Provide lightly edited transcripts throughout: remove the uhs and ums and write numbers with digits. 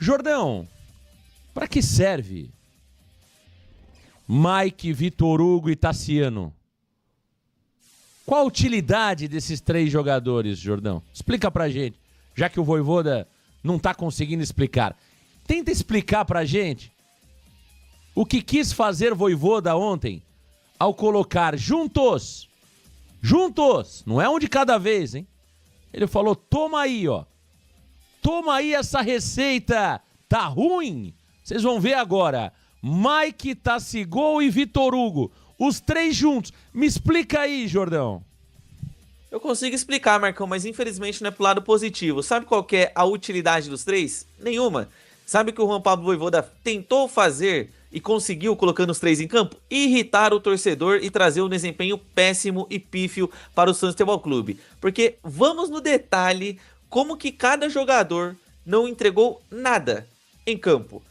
Jordão, para que serve Mike, Vitor Hugo e Tassiano? Qual a utilidade desses 3 jogadores, Jordão? Explica pra gente, já que o Vojvoda não tá conseguindo explicar. Tenta explicar pra gente o que quis fazer Vojvoda ontem ao colocar juntos, não é um de cada vez, hein? Ele falou, toma aí, ó. Toma aí essa receita, tá ruim? Vocês vão ver agora. Mike, Tassigol e Vitor Hugo. Os 3 juntos. Me explica aí, Jordão. Eu consigo explicar, Marcão, mas infelizmente não é pro lado positivo. Sabe qual que é a utilidade dos 3? Nenhuma. Sabe o que o Juan Pablo Vojvoda tentou fazer e conseguiu colocando os 3 em campo? Irritar o torcedor e trazer um desempenho péssimo e pífio para o Santos Futebol Clube. Porque vamos no detalhe como que cada jogador não entregou nada em campo.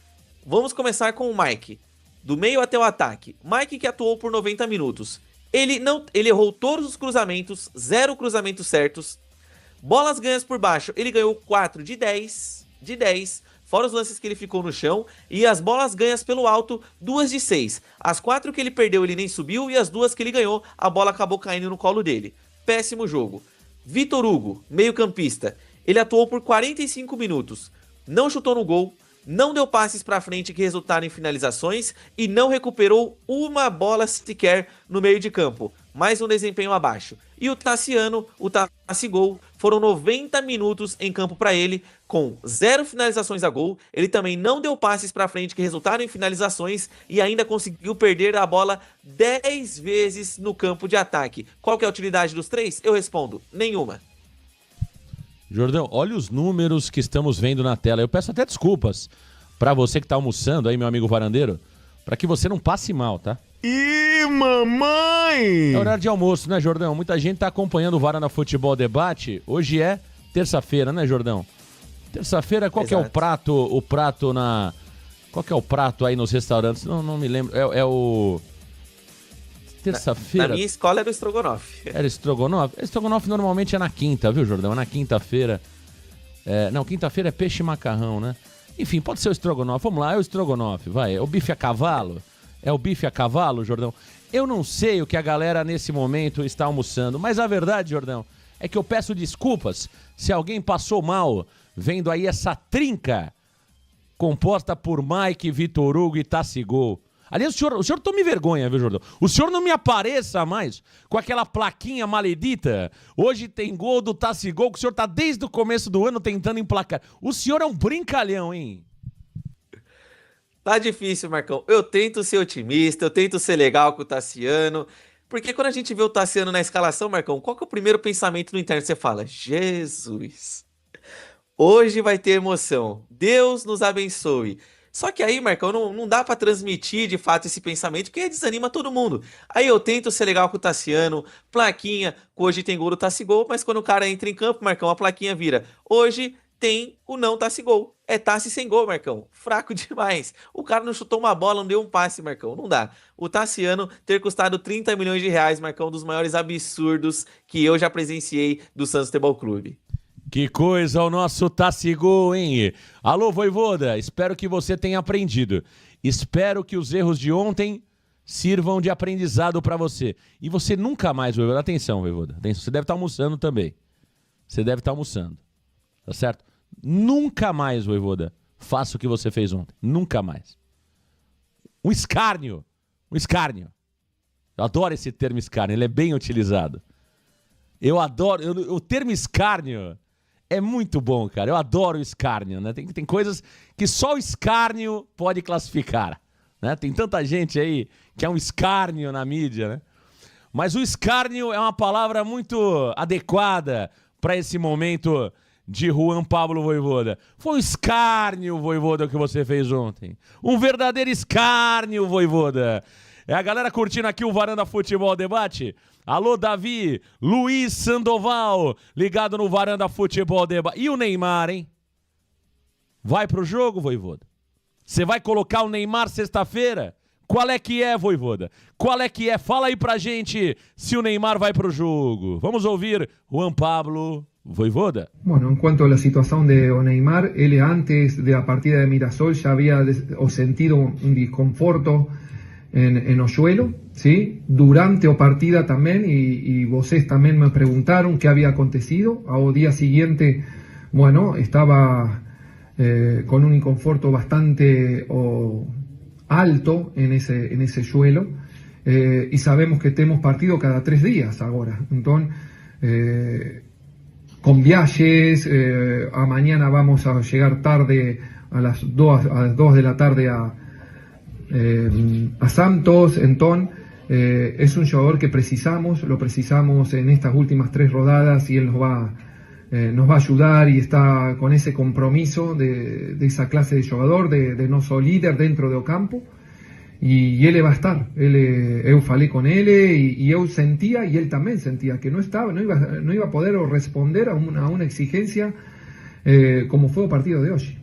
Vamos começar com o Mike. Do meio até o ataque. Mike que atuou por 90 minutos. Ele errou todos os cruzamentos, 0 cruzamentos certos. Bolas ganhas por baixo, ele ganhou 4 de 10, fora os lances que ele ficou no chão. E as bolas ganhas pelo alto, 2 de 6. As 4 que ele perdeu, ele nem subiu. E as 2 que ele ganhou, a bola acabou caindo no colo dele. Péssimo jogo. Vitor Hugo, meio campista. Ele atuou por 45 minutos. Não chutou no gol. Não deu passes pra frente que resultaram em finalizações e não recuperou uma bola sequer no meio de campo. Mais um desempenho abaixo. E o Tassiano, o Tassigol, foram 90 minutos em campo para ele, com 0 finalizações a gol. Ele também não deu passes pra frente que resultaram em finalizações e ainda conseguiu perder a bola 10 vezes no campo de ataque. Qual que é a utilidade dos 3? Eu respondo, nenhuma. Jordão, olha os números que estamos vendo na tela. Eu peço até desculpas pra você que tá almoçando aí, meu amigo varandeiro, pra que você não passe mal, tá? Ih, mamãe! É horário de almoço, né, Jordão? Muita gente tá acompanhando o Varanda Futebol Debate. Hoje é terça-feira, né, Jordão? Terça-feira, qual que é o prato na... Qual que é o prato aí nos restaurantes? Não me lembro. É o... Terça-feira. Na minha escola era o estrogonofe. Era estrogonofe? Estrogonofe normalmente é na quinta, viu, Jordão? É na quinta-feira. Não, quinta-feira é peixe e macarrão, né? Enfim, pode ser o estrogonofe. Vamos lá, é o estrogonofe, vai. É o bife a cavalo? É o bife a cavalo, Jordão? Eu não sei o que a galera nesse momento está almoçando, mas a verdade, Jordão, é que eu peço desculpas se alguém passou mal vendo aí essa trinca composta por Mike, Vitor Hugo e Tassigol. Aliás, o senhor tome vergonha, viu, Jordão? O senhor não me apareça mais com aquela plaquinha maledita. Hoje tem gol do Tassigol, que o senhor tá desde o começo do ano tentando emplacar. O senhor é um brincalhão, hein? Tá difícil, Marcão. Eu tento ser otimista, eu tento ser legal com o Tassiano. Porque quando a gente vê o Tassiano na escalação, Marcão, qual que é o primeiro pensamento no interno? Você fala, Jesus, hoje vai ter emoção. Deus nos abençoe. Só que aí, Marcão, não dá pra transmitir de fato esse pensamento, porque desanima todo mundo. Aí eu tento ser legal com o Tassiano, plaquinha, hoje tem gol do Tassigol, mas quando o cara entra em campo, Marcão, a plaquinha vira, hoje tem o não Tassigol. É Tassi sem gol, Marcão. Fraco demais. O cara não chutou uma bola, não deu um passe, Marcão. Não dá. O Tassiano ter custado 30 milhões de reais, Marcão, um dos maiores absurdos que eu já presenciei do Santos Futebol Clube. Que coisa o nosso Tassigol, hein? Alô, Vojvoda, espero que você tenha aprendido. Espero que os erros de ontem sirvam de aprendizado pra você. E você nunca mais, Vojvoda, atenção, Vojvoda, atenção, você deve estar almoçando também. Você deve estar almoçando, tá certo? Nunca mais, Vojvoda, faça o que você fez ontem. Nunca mais. Um escárnio. Um escárnio. Eu adoro esse termo escárnio, ele é bem utilizado. Eu adoro, o termo escárnio é muito bom, cara. Eu adoro o escárnio, né? Tem coisas que só o escárnio pode classificar, né? Tem tanta gente aí que é um escárnio na mídia, né? Mas o escárnio é uma palavra muito adequada para esse momento de Juan Pablo Vojvoda. Foi um escárnio, Vojvoda, o que você fez ontem. Um verdadeiro escárnio, Vojvoda. É a galera curtindo aqui o Varanda Futebol Debate. Alô, Davi, Luiz Sandoval, ligado no Varanda Futebol Debate. E o Neymar, hein? Vai pro jogo, Vojvoda? Você vai colocar o Neymar sexta-feira? Qual é que é, Vojvoda? Qual é que é? Fala aí pra gente se o Neymar vai pro jogo. Vamos ouvir Juan Pablo Voivoda. Bueno, en cuanto a la situación de Neymar, él antes de la partida de Mirassol ya había sentido un desconforto en Oshuelo, ¿sí? Durante la partida también, y vocês también me preguntaron qué había acontecido. Al día siguiente, bueno, estaba con un inconforto bastante alto en ese suelo, y sabemos que tenemos partido cada 3 días ahora. Entonces, con viajes, a mañana vamos a llegar tarde a las 2 de la tarde a Santos. Entonces, es un jugador que lo precisamos en estas últimas 3 rodadas, y él nos va a ayudar, y está con ese compromiso de esa clase de jugador, de no ser líder dentro del campo, y él va a estar. Eu falei con él, y eu sentía, y él también sentía, que no iba a poder responder a una exigencia como fue el partido de hoy.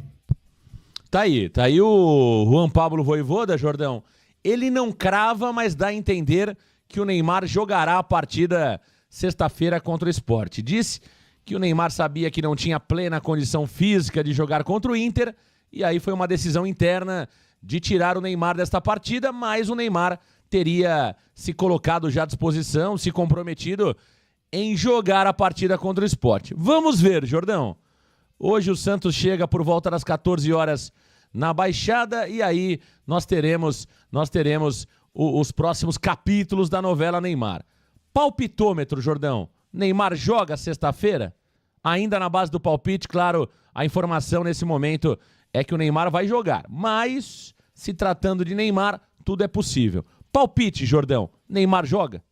Tá aí o Juan Pablo Voivoda, Jordão. Ele não crava, mas dá a entender que o Neymar jogará a partida sexta-feira contra o Sport. Disse que o Neymar sabia que não tinha plena condição física de jogar contra o Inter, e aí foi uma decisão interna de tirar o Neymar desta partida, mas o Neymar teria se colocado já à disposição, se comprometido em jogar a partida contra o Sport. Vamos ver, Jordão. Hoje o Santos chega por volta das 14 horas na Baixada, e aí nós teremos os próximos capítulos da novela Neymar. Palpitômetro, Jordão. Neymar joga sexta-feira? Ainda na base do palpite, claro, a informação nesse momento é que o Neymar vai jogar. Mas, se tratando de Neymar, tudo é possível. Palpite, Jordão. Neymar joga?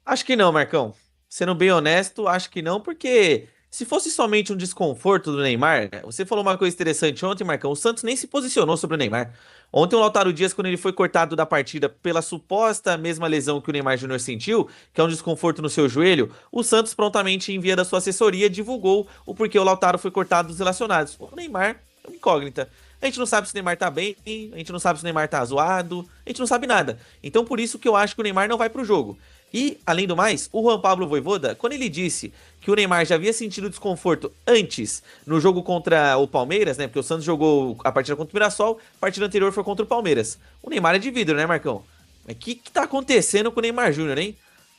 Acho que não, Marcão. Sendo bem honesto, acho que não, porque se fosse somente um desconforto do Neymar, você falou uma coisa interessante ontem, Marcão, o Santos nem se posicionou sobre o Neymar. Ontem o Lautaro Dias, quando ele foi cortado da partida pela suposta mesma lesão que o Neymar Júnior sentiu, que é um desconforto no seu joelho, o Santos prontamente, em via da sua assessoria, divulgou o porquê o Lautaro foi cortado dos relacionados. O Neymar é uma incógnita. A gente não sabe se o Neymar tá bem, a gente não sabe se o Neymar tá zoado, a gente não sabe nada. Então por isso que eu acho que o Neymar não vai pro jogo. E, além do mais, o Juan Pablo Voivoda, quando ele disse que o Neymar já havia sentido desconforto antes no jogo contra o Palmeiras, né? Porque o Santos jogou a partida contra o Mirassol, a partida anterior foi contra o Palmeiras. O Neymar é de vidro, né, Marcão? Mas o que tá acontecendo com o Neymar Júnior, hein?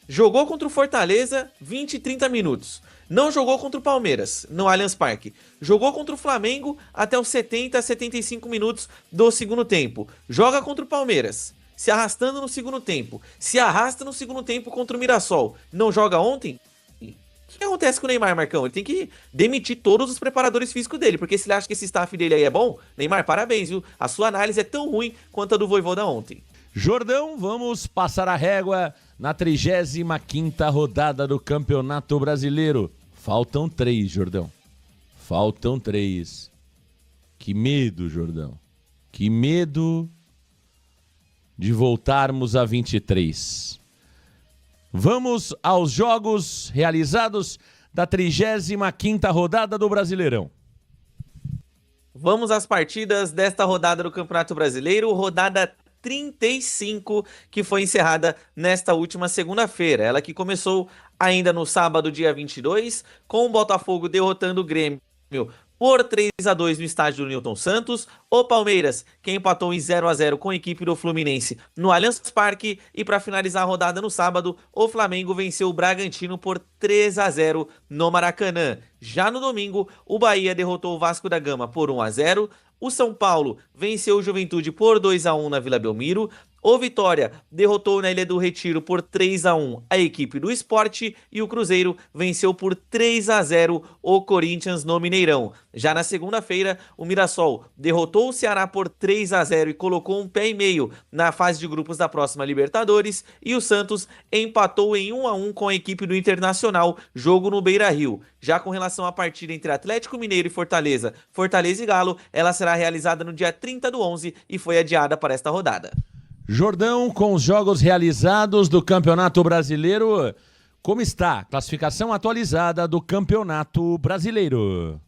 Jogou contra o Fortaleza 20 e 30 minutos. Não jogou contra o Palmeiras, no Allianz Parque. Jogou contra o Flamengo até os 70 a 75 minutos do segundo tempo. Joga contra o Palmeiras, se arrastando no segundo tempo. Se arrasta no segundo tempo contra o Mirassol. Não joga ontem? O que acontece com o Neymar, Marcão? Ele tem que demitir todos os preparadores físicos dele, porque se ele acha que esse staff dele aí é bom, Neymar, parabéns, viu? A sua análise é tão ruim quanto a do Voivoda ontem. Jordão, vamos passar a régua na 35ª rodada do Campeonato Brasileiro. Faltam 3, Jordão. Faltam 3. Que medo, Jordão. Que medo de voltarmos a 23. Vamos aos jogos realizados da 35ª rodada do Brasileirão. Vamos às partidas desta rodada do Campeonato Brasileiro, rodada 35, que foi encerrada nesta última segunda-feira. Ela que começou ainda no sábado, dia 22, com o Botafogo derrotando o Grêmio por 3-2 no estádio do Newton Santos. O Palmeiras, que empatou em 0-0 com a equipe do Fluminense no Allianz Parque. E para finalizar a rodada no sábado, o Flamengo venceu o Bragantino por 3-0 no Maracanã. Já no domingo, o Bahia derrotou o Vasco da Gama por 1-0. O São Paulo venceu o Juventude por 2-1 na Vila Belmiro. O Vitória derrotou na Ilha do Retiro por 3-1 a equipe do Sport. E o Cruzeiro venceu por 3-0 o Corinthians no Mineirão. Já na segunda-feira, o Mirassol derrotou o Ceará por 3-0 e colocou um pé e meio na fase de grupos da próxima Libertadores. E o Santos empatou em 1-1 com a equipe do Internacional, jogo no Beira-Rio. Já com relação à partida entre Atlético Mineiro e Fortaleza, Fortaleza e Galo, ela será realizada no dia 30/11 e foi adiada para esta rodada. Jordão, com os jogos realizados do Campeonato Brasileiro, como está a classificação atualizada do Campeonato Brasileiro?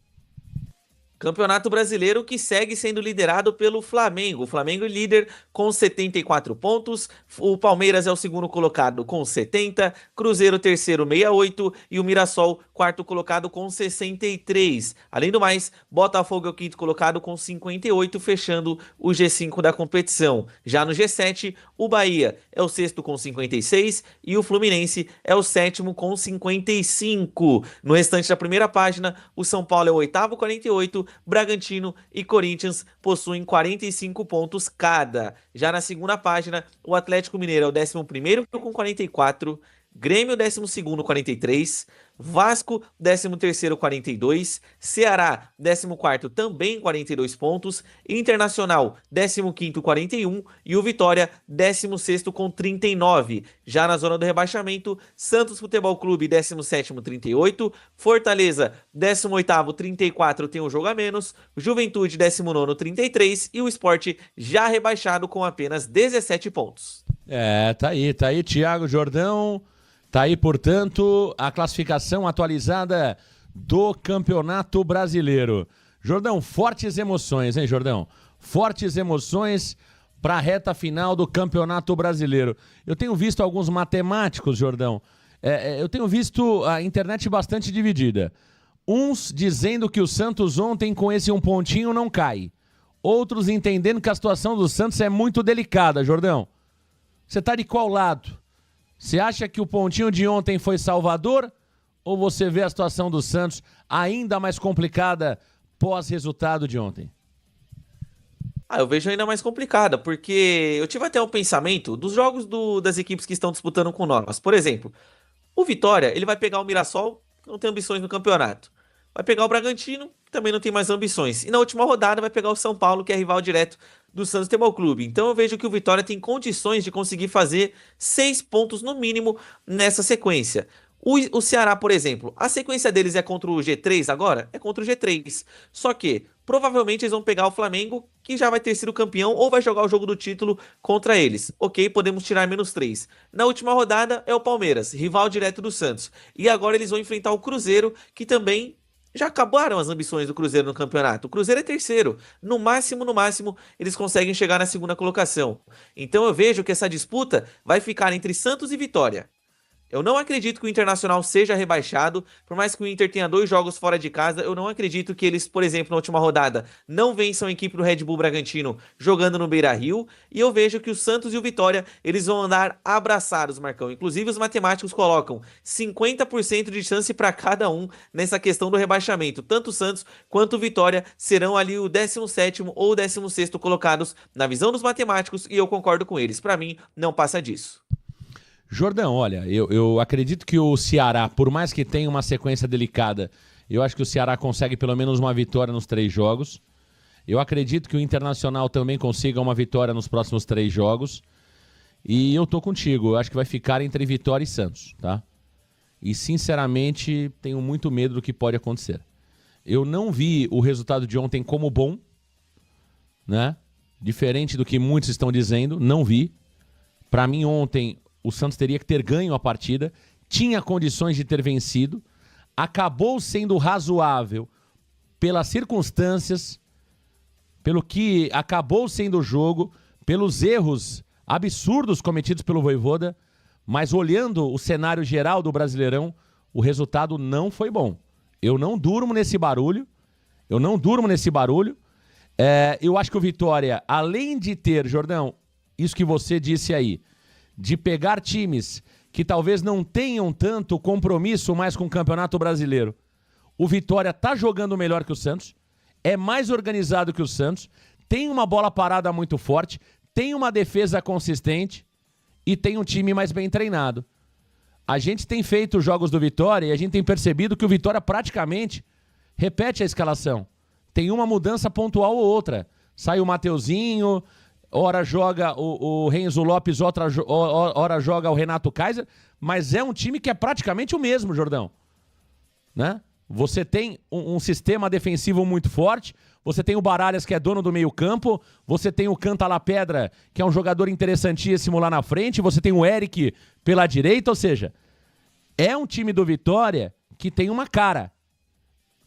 Campeonato Brasileiro que segue sendo liderado pelo Flamengo. O Flamengo é líder com 74 pontos. O Palmeiras é o segundo colocado com 70. Cruzeiro terceiro 68. E o Mirassol quarto colocado com 63. Além do mais, Botafogo é o quinto colocado com 58, fechando o G5 da competição. Já no G7, o Bahia é o sexto com 56 e o Fluminense é o sétimo com 55. No restante da primeira página, o São Paulo é o oitavo, 48. Bragantino e Corinthians possuem 45 pontos cada. Já na segunda página, o Atlético Mineiro é o 11º com 44, Grêmio 12º 43, Vasco 13º 42, Ceará 14º também 42 pontos, Internacional 15º 41 e o Vitória 16º com 39. Já na zona do rebaixamento, Santos Futebol Clube 17º 38, Fortaleza 18º 34 tem um jogo a menos, Juventude 19º 33 e o Sport já rebaixado com apenas 17 pontos. Tá aí, Thiago Jordão. Tá aí, portanto, a classificação atualizada do Campeonato Brasileiro. Jordão, fortes emoções, hein, Jordão? Fortes emoções para a reta final do Campeonato Brasileiro. Eu tenho visto alguns matemáticos, Jordão. Eu tenho visto a internet bastante dividida. Uns dizendo que o Santos ontem, com esse um pontinho, não cai. Outros entendendo que a situação do Santos é muito delicada, Jordão. Você tá de qual lado? Você acha que o pontinho de ontem foi salvador? Ou você vê a situação do Santos ainda mais complicada pós-resultado de ontem? Eu vejo ainda mais complicada, porque eu tive até um pensamento dos jogos das equipes que estão disputando com nós. Por exemplo, o Vitória, ele vai pegar o Mirassol, que não tem ambições no campeonato. Vai pegar o Bragantino, que também não tem mais ambições. E na última rodada vai pegar o São Paulo, que é rival direto do Santos Futebol Clube. Então eu vejo que o Vitória tem condições de conseguir fazer 6 pontos no mínimo nessa sequência. O Ceará, por exemplo, a sequência deles é contra o G3 agora? É contra o G3. Só que provavelmente eles vão pegar o Flamengo, que já vai ter sido campeão, ou vai jogar o jogo do título contra eles. Ok, podemos tirar -3. Na última rodada é o Palmeiras, rival direto do Santos. E agora eles vão enfrentar o Cruzeiro, que também já acabaram as ambições do Cruzeiro no campeonato. O Cruzeiro é terceiro. No máximo, eles conseguem chegar na segunda colocação. Então eu vejo que essa disputa vai ficar entre Santos e Vitória. Eu não acredito que o Internacional seja rebaixado, por mais que o Inter tenha 2 jogos fora de casa, eu não acredito que eles, por exemplo, na última rodada, não vençam a equipe do Red Bull Bragantino jogando no Beira-Rio, e eu vejo que o Santos e o Vitória, eles vão andar abraçados, Marcão. Inclusive os matemáticos colocam 50% de chance para cada um nessa questão do rebaixamento. Tanto o Santos quanto o Vitória serão ali o 17º ou 16º colocados na visão dos matemáticos, e eu concordo com eles. Para mim, não passa disso. Jordão, olha, eu acredito que o Ceará, por mais que tenha uma sequência delicada, eu acho que o Ceará consegue pelo menos uma vitória nos 3 jogos. Eu acredito que o Internacional também consiga uma vitória nos próximos 3 jogos. E eu tô contigo, eu acho que vai ficar entre Vitória e Santos, tá? E sinceramente, tenho muito medo do que pode acontecer. Eu não vi o resultado de ontem como bom, né? Diferente do que muitos estão dizendo, não vi. Para mim ontem o Santos teria que ter ganho a partida, tinha condições de ter vencido, acabou sendo razoável pelas circunstâncias, pelo que acabou sendo o jogo, pelos erros absurdos cometidos pelo Vojvoda, mas olhando o cenário geral do Brasileirão, o resultado não foi bom. Eu não durmo nesse barulho, eu acho que o Vitória, além de ter, Jordão, isso que você disse aí, de pegar times que talvez não tenham tanto compromisso mais com o Campeonato Brasileiro. O Vitória tá jogando melhor que o Santos, é mais organizado que o Santos, tem uma bola parada muito forte, tem uma defesa consistente e tem um time mais bem treinado. A gente tem feito os jogos do Vitória e a gente tem percebido que o Vitória praticamente repete a escalação. Tem uma mudança pontual ou outra. Sai o Mateuzinho, ora joga o Renzo Lopes, ora joga o Renato Kaiser, mas é um time que é praticamente o mesmo, Jordão. Né? Você tem um sistema defensivo muito forte, você tem o Baralhas, que é dono do meio campo, você tem o Canta La Pedra, que é um jogador interessantíssimo lá na frente, você tem o Eric pela direita, ou seja, é um time do Vitória que tem uma cara.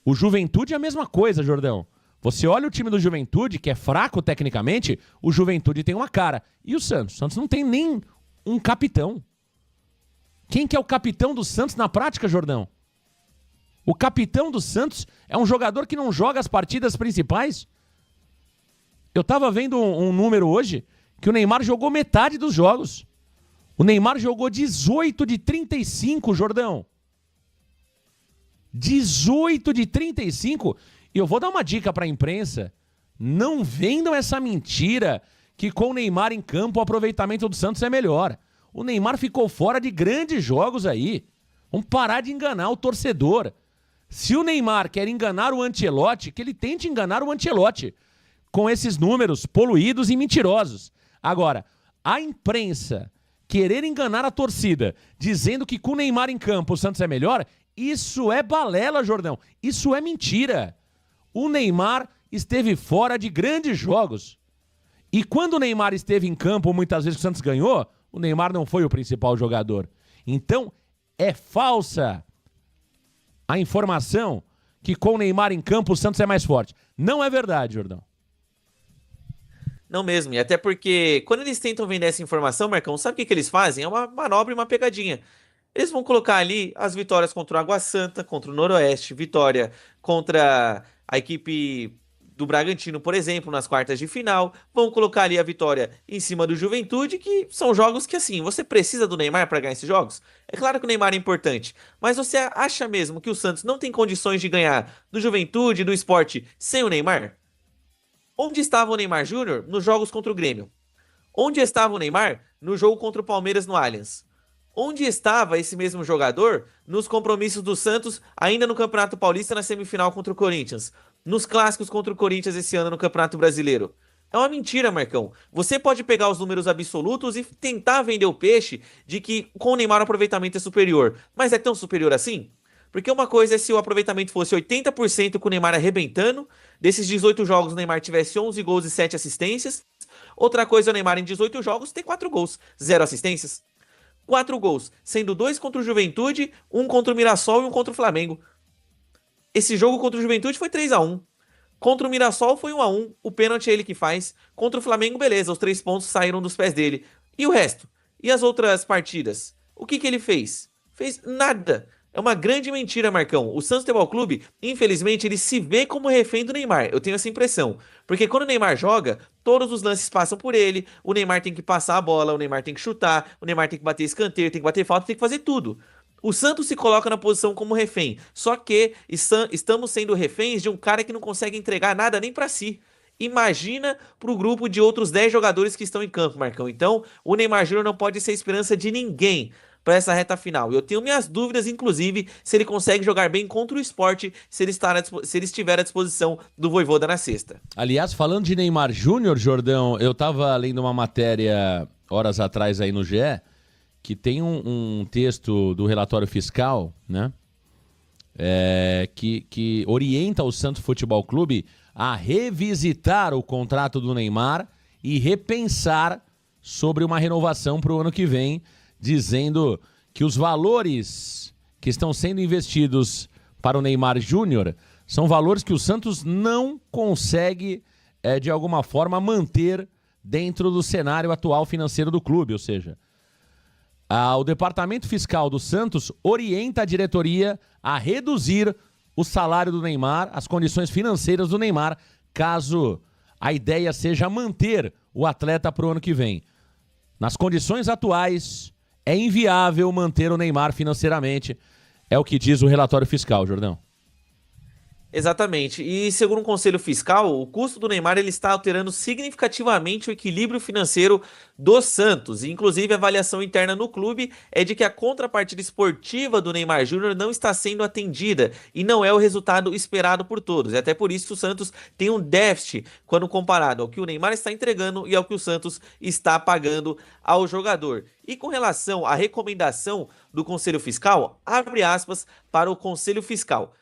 O Juventude é a mesma coisa, Jordão. Você olha o time do Juventude, que é fraco tecnicamente, o Juventude tem uma cara. E o Santos? O Santos não tem nem um capitão. Quem que é o capitão do Santos na prática, Jordão? O capitão do Santos é um jogador que não joga as partidas principais. Eu tava vendo um número hoje que o Neymar jogou metade dos jogos. O Neymar jogou 18 de 35, Jordão. 18 de 35. E eu vou dar uma dica para a imprensa. Não vendam essa mentira que com o Neymar em campo o aproveitamento do Santos é melhor. O Neymar ficou fora de grandes jogos aí. Vamos parar de enganar o torcedor. Se o Neymar quer enganar o Ancelotti, que ele tente enganar o Ancelotti com esses números poluídos e mentirosos. Agora, a imprensa querer enganar a torcida dizendo que com o Neymar em campo o Santos é melhor, isso é balela, Jordão. Isso é mentira. O Neymar esteve fora de grandes jogos. E quando o Neymar esteve em campo, muitas vezes que o Santos ganhou, o Neymar não foi o principal jogador. Então, é falsa a informação que com o Neymar em campo o Santos é mais forte. Não é verdade, Jordão. Não mesmo, e até porque quando eles tentam vender essa informação, Marcão, sabe o que eles fazem? É uma manobra e uma pegadinha. Eles vão colocar ali as vitórias contra o Água Santa, contra o Noroeste, vitória contra a equipe do Bragantino, por exemplo, nas quartas de final. Vão colocar ali a vitória em cima do Juventude, que são jogos que, assim, você precisa do Neymar para ganhar esses jogos? É claro que o Neymar é importante, mas você acha mesmo que o Santos não tem condições de ganhar do Juventude e do Sport sem o Neymar? Onde estava o Neymar Júnior nos jogos contra o Grêmio? Onde estava o Neymar no jogo contra o Palmeiras no Allianz? Onde estava esse mesmo jogador nos compromissos do Santos ainda no Campeonato Paulista na semifinal contra o Corinthians? Nos clássicos contra o Corinthians esse ano no Campeonato Brasileiro? É uma mentira, Marcão. Você pode pegar os números absolutos e tentar vender o peixe de que com o Neymar o aproveitamento é superior. Mas é tão superior assim? Porque uma coisa é se o aproveitamento fosse 80% com o Neymar arrebentando, desses 18 jogos o Neymar tivesse 11 gols e 7 assistências. Outra coisa é o Neymar em 18 jogos ter 4 gols, 0 assistências. 4 gols, sendo 2 contra o Juventude, 1 contra o Mirassol e 1 contra o Flamengo. Esse jogo contra o Juventude foi 3-1. Contra o Mirassol foi 1-1, o pênalti é ele que faz. Contra o Flamengo, beleza, os 3 pontos saíram dos pés dele. E o resto? E as outras partidas? O que ele fez? Fez nada. É uma grande mentira, Marcão. O Santos Futebol Clube, infelizmente, ele se vê como refém do Neymar. Eu tenho essa impressão. Porque quando o Neymar joga, todos os lances passam por ele. O Neymar tem que passar a bola, o Neymar tem que chutar, o Neymar tem que bater escanteio, tem que bater falta, tem que fazer tudo. O Santos se coloca na posição como refém. Só que estamos sendo reféns de um cara que não consegue entregar nada nem pra si. Imagina pro grupo de outros 10 jogadores que estão em campo, Marcão. Então, o Neymar Júnior não pode ser esperança de ninguém para essa reta final. Eu tenho minhas dúvidas, inclusive, se ele consegue jogar bem contra o Sport, se ele estiver à disposição do Vojvoda na sexta. Aliás, falando de Neymar Júnior, Jordão, eu tava lendo uma matéria horas atrás aí no GE, que tem um texto do relatório fiscal, né? Que orienta o Santos Futebol Clube a revisitar o contrato do Neymar e repensar sobre uma renovação para o ano que vem, dizendo que os valores que estão sendo investidos para o Neymar Júnior são valores que o Santos não consegue, de alguma forma, manter dentro do cenário atual financeiro do clube. Ou seja, o departamento fiscal do Santos orienta a diretoria a reduzir o salário do Neymar, as condições financeiras do Neymar, caso a ideia seja manter o atleta para o ano que vem. Nas condições atuais, é inviável manter o Neymar financeiramente, é o que diz o relatório fiscal, Jordão. Exatamente. E segundo o Conselho Fiscal, o custo do Neymar ele está alterando significativamente o equilíbrio financeiro do Santos. E, inclusive, a avaliação interna no clube é de que a contrapartida esportiva do Neymar Júnior não está sendo atendida e não é o resultado esperado por todos. É até por isso que o Santos tem um déficit quando comparado ao que o Neymar está entregando e ao que o Santos está pagando ao jogador. E com relação à recomendação do Conselho Fiscal, abre aspas para o Conselho Fiscal.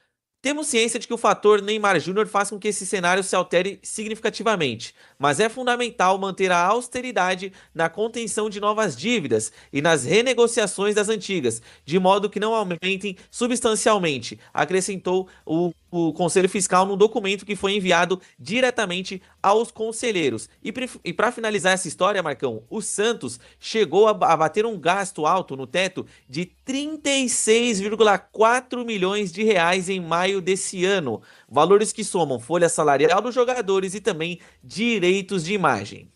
Temos ciência de que o fator Neymar Júnior faz com que esse cenário se altere significativamente, mas é fundamental manter a austeridade na contenção de novas dívidas e nas renegociações das antigas, de modo que não aumentem substancialmente, acrescentou o o Conselho Fiscal num documento que foi enviado diretamente aos conselheiros. E para finalizar essa história, Marcão, o Santos chegou a bater um gasto alto no teto de 36,4 milhões de reais em maio desse ano. Valores que somam folha salarial dos jogadores e também direitos de imagem.